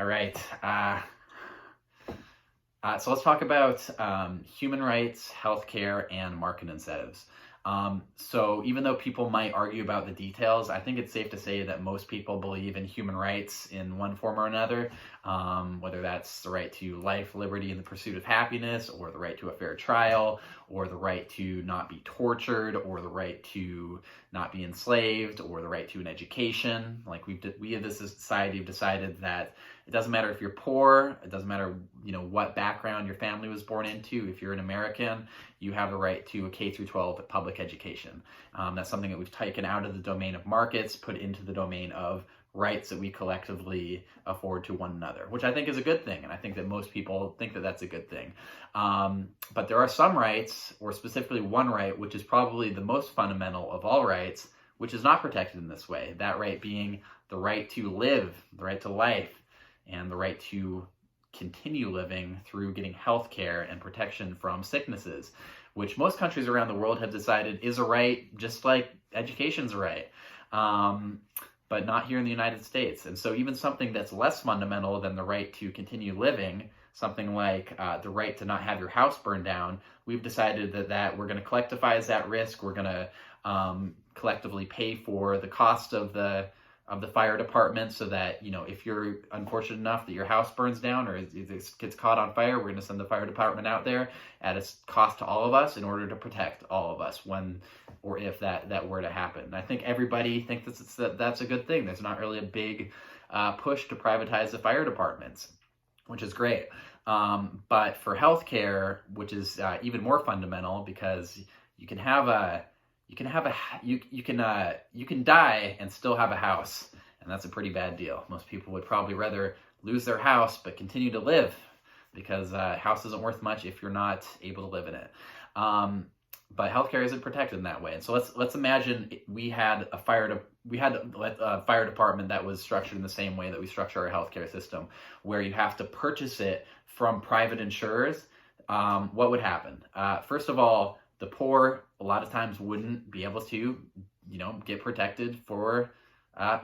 All right. So let's talk about human rights, healthcare, and market incentives. So even though people might argue about the details, I think it's safe to say that most people believe in human rights in one form or another, whether that's the right to life, liberty, and the pursuit of happiness, or the right to a fair trial, or the right to not be tortured, or the right to not be enslaved, or the right to an education. Like we as a society have decided that it doesn't matter if you're poor, it doesn't matter what background your family was born into. If you're an American, you have the right to a K through 12 public education. That's something that we've taken out of the domain of markets, put into the domain of rights that we collectively afford to one another, which I think is a good thing. And I think that most people think that that's a good thing. But there are some rights, or specifically one right, which is probably the most fundamental of all rights, which is not protected in this way. That right being the right to live, the right to life, and the right to continue living through getting health care and protection from sicknesses, which most countries around the world have decided is a right, just like education's a right, but not here in the United States. And so even something that's less fundamental than the right to continue living, something like the right to not have your house burned down, we've decided that we're going to collectivize as that risk. We're going to collectively pay for the cost of the fire department, so that, if you're unfortunate enough that your house burns down or it gets caught on fire, we're going to send the fire department out there at a cost to all of us in order to protect all of us when or if that were to happen. And I think everybody thinks that's a good thing. There's not really a big push to privatize the fire departments, which is great. But for healthcare, which is even more fundamental, because you can die and still have a house, and that's a pretty bad deal. Most people would probably rather lose their house but continue to live, because a house isn't worth much if you're not able to live in it. But healthcare isn't protected in that way. And so let's imagine we had a fire department that was structured in the same way that we structure our healthcare system, where you have to purchase it from private insurers. What would happen? First of all, the poor a lot of times wouldn't be able to, get protected for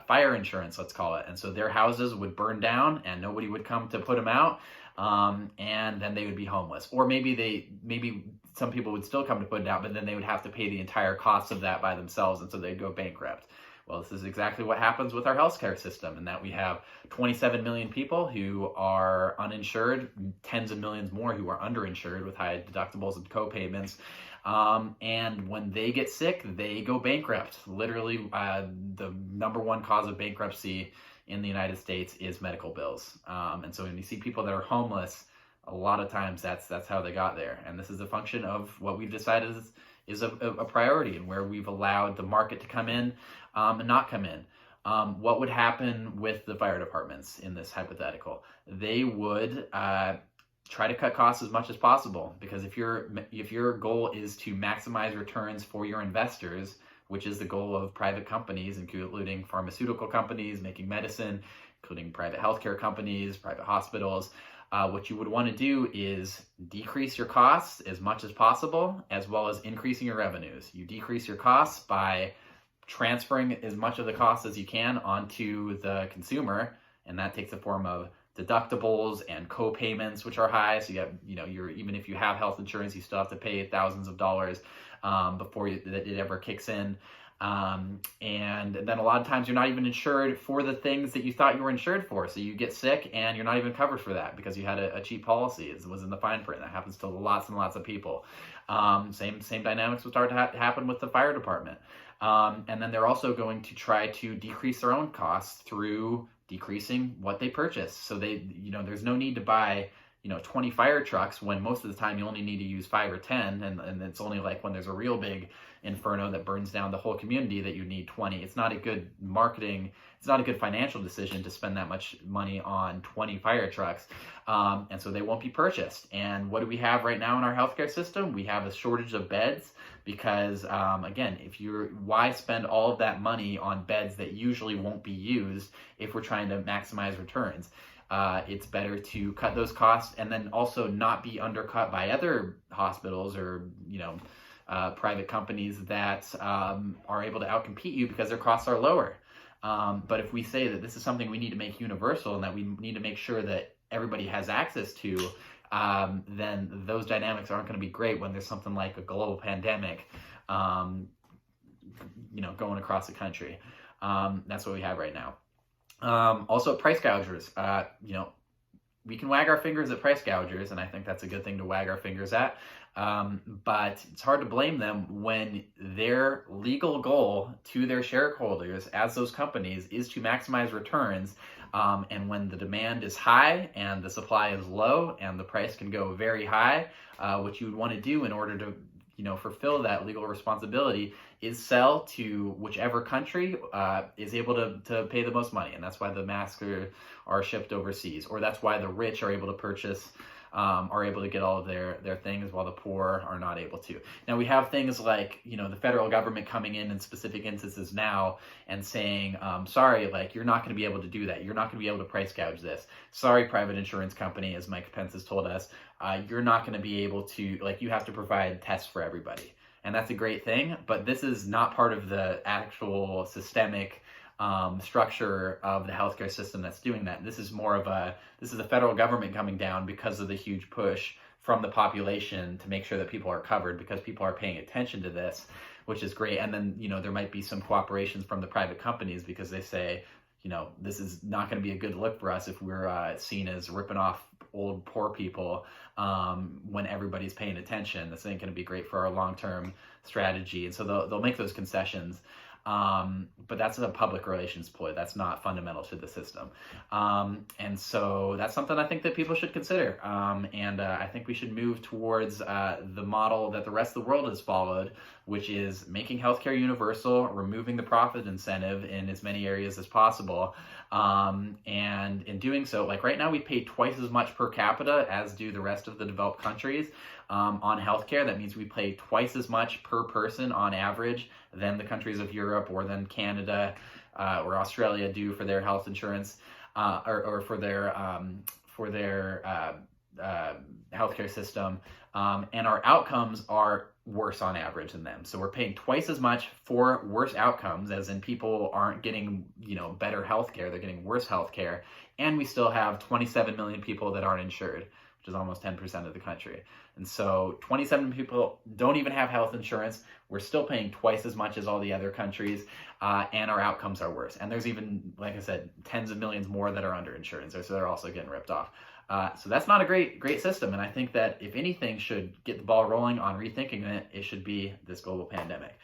fire insurance, let's call it. And so their houses would burn down and nobody would come to put them out. And then they would be homeless. Or maybe some people would still come to put it out, but then they would have to pay the entire cost of that by themselves. And so they'd go bankrupt. Well, this is exactly what happens with our healthcare system, in that we have 27 million people who are uninsured, tens of millions more who are underinsured with high deductibles and co-payments. And when they get sick, they go bankrupt. Literally, the number one cause of bankruptcy in the United States is medical bills. And so when you see people that are homeless, a lot of times that's how they got there. And this is a function of what we've decided is a priority, and where we've allowed the market to come in and not come in. What would happen with the fire departments in this hypothetical? They would try to cut costs as much as possible, because if your goal is to maximize returns for your investors, which is the goal of private companies, including pharmaceutical companies making medicine, including private healthcare companies, private hospitals, what you would want to do is decrease your costs as much as possible, as well as increasing your revenues. You decrease your costs by transferring as much of the cost as you can onto the consumer, and that takes the form of deductibles and co-payments, which are high. So even if you have health insurance, you still have to pay thousands of dollars before it ever kicks in. And then a lot of times you're not even insured for the things that you thought you were insured for. So you get sick and you're not even covered for that because you had a cheap policy. It was in the fine print. That happens to lots and lots of people. Same dynamics will start to happen with the fire department. And then they're also going to try to decrease their own costs through decreasing what they purchase. So there's no need to buy 20 fire trucks when most of the time you only need to use 5 or 10, and it's only like when there's a real big inferno that burns down the whole community that you need 20. It's not a good financial decision to spend that much money on 20 fire trucks, and so they won't be purchased. And what do we have right now in our healthcare system? We have a shortage of beds because, again, why spend all of that money on beds that usually won't be used if we're trying to maximize returns? It's better to cut those costs and then also not be undercut by other hospitals or, private companies that are able to outcompete you because their costs are lower. But if we say that this is something we need to make universal and that we need to make sure that everybody has access to, then those dynamics aren't going to be great when there's something like a global pandemic, going across the country. That's what we have right now. Also, price gougers. We can wag our fingers at price gougers, and I think that's a good thing to wag our fingers at. But it's hard to blame them when their legal goal to their shareholders as those companies is to maximize returns. And when the demand is high and the supply is low and the price can go very high, what you would want to do in order to fulfill that legal responsibility is sell to whichever country is able to pay the most money. And that's why the masks are shipped overseas, or that's why the rich are able to purchase, are able to get all of their things while the poor are not able to. Now we have things like, the federal government coming in specific instances now and saying, sorry, like you're not going to be able to do that. You're not going to be able to price gouge this. Sorry, private insurance company, as Mike Pence has told us, you're not going to be able to, you have to provide tests for everybody. And that's a great thing, but this is not part of the actual systemic structure of the healthcare system that's doing that. This is the federal government coming down because of the huge push from the population to make sure that people are covered, because people are paying attention to this, which is great. And then, there might be some cooperations from the private companies because they say, this is not going to be a good look for us if we're seen as ripping off old poor people when everybody's paying attention. This ain't going to be great for our long-term strategy. And so they'll make those concessions. But that's a public relations ploy. That's not fundamental to the system. And so that's something I think that people should consider. And I think we should move towards the model that the rest of the world has followed, which is making healthcare universal, removing the profit incentive in as many areas as possible. And in doing so, like right now we pay twice as much per capita as do the rest of the developed countries on healthcare. That means we pay twice as much per person on average than the countries of Europe or than Canada or Australia do for their health insurance or for their healthcare system. And our outcomes are worse on average than them. So we're paying twice as much for worse outcomes, as in people aren't getting, better healthcare, they're getting worse healthcare. And we still have 27 million people that aren't insured, which is almost 10% of the country. And so 27 people don't even have health insurance. We're still paying twice as much as all the other countries, and our outcomes are worse. And there's even, like I said, tens of millions more that are underinsured, so they're also getting ripped off. So that's not a great system. And I think that if anything should get the ball rolling on rethinking it, it should be this global pandemic.